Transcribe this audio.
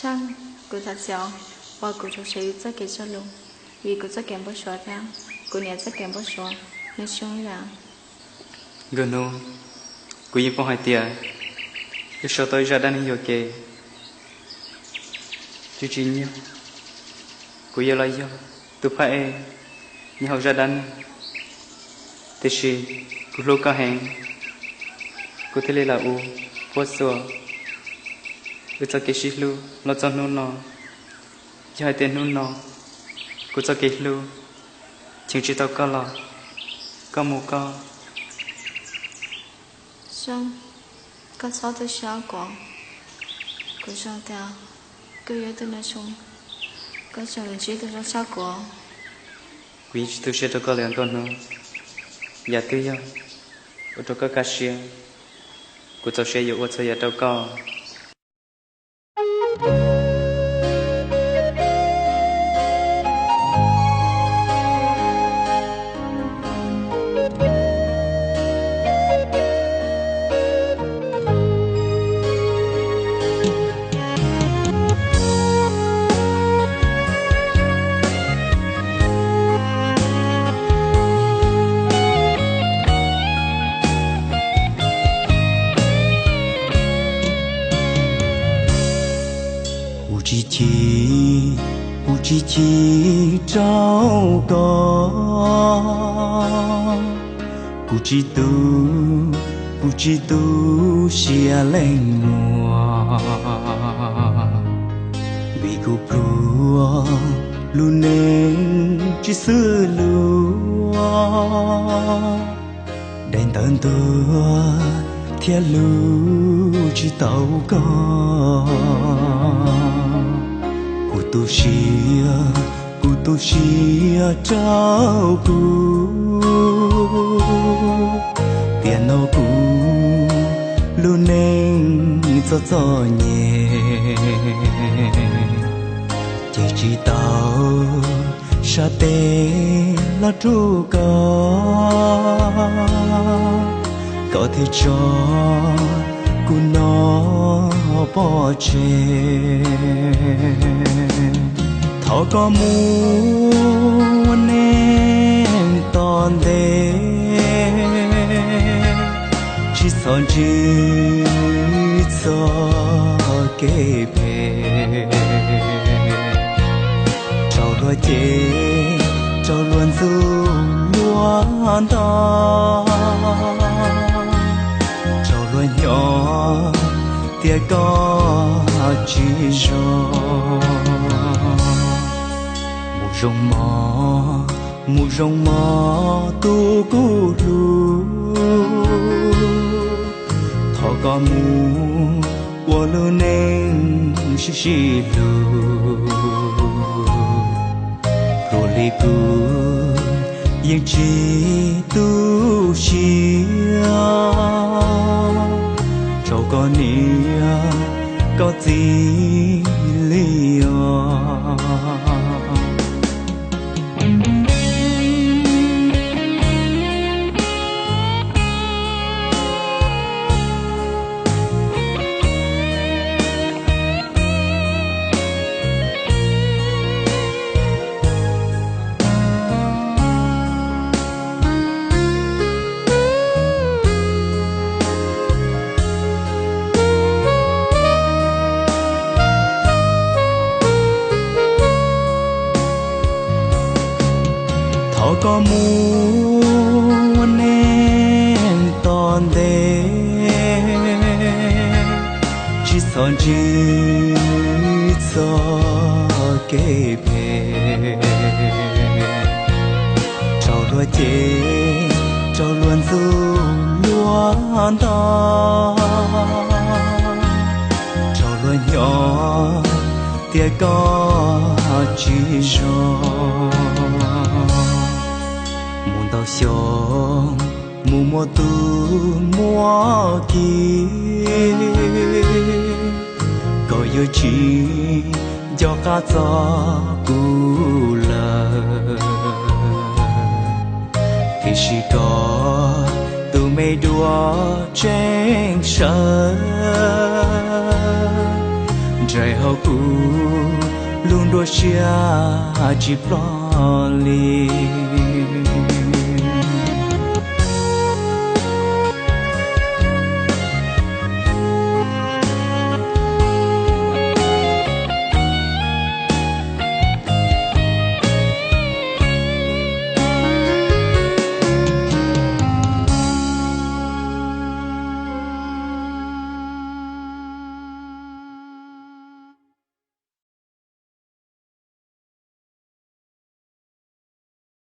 Chăng, cô thật giàu, và cô cho sử dụng cái cho luôn, vì cô rất kém bớt số theo, cô nhớ rất kém bớt số, nên chung là. Gần nô, cô yên phong hai tia, cái số tôi ra đan hiểu kề, chú chỉ nhớ, cô yêu lại yêu, tôi phải như học ra đan, thế thì cô lâu cả hẹn, cô thấy là u, bớt số. Cho cái gì luôn, nó cho nó, cho hai tên nó, cứ cho cái luôn, chừng chỉ tao có lo, có một có. Xong, có sáu tới sáu quả, cứ xong theo, cứ nhớ tới nói chung, có cho mình chỉ tới sáu sáu quả. Quý chỉ tôi sẽ cho có liền con nó, giờ tôi yêu, ở chỗ có cá xia, cứ cho sẽ yêu ở chỗ giờ tao có. chỉ trao có cụ chỉ tu xia lên mùa vì cụ prua lu nên chỉ xứ lúa đèn tận tua thiên lu chỉ tàu có cụ tu xia trao cụ tiền nó cụ luôn nên cho nhẹ chỉ tao sa tê là tru có thể cho cụ nó bỏ chê thọ có muốn nên toàn đế chỉ son chỉ cho kê bề trao đôi chê trao luôn du luôn đó trao luôn nhỏ tia có chỉ cho mu rong mò tu cu lu thọ có mu wo lu nên shi lu pro li cu yên chi tu xia cho có nia có gì liò có muốn nên toàn đế chỉ son chỉ cho kê bề trao đôi chê trao luôn du luôn đó trao luôn nhỏ tia có chỉ cho tao sống mùa tu mùa kia có yêu chỉ cho cả gió cù lờ thì chỉ có từ mây đua trên sân trái hậu cũ luôn đua chia chỉ lo li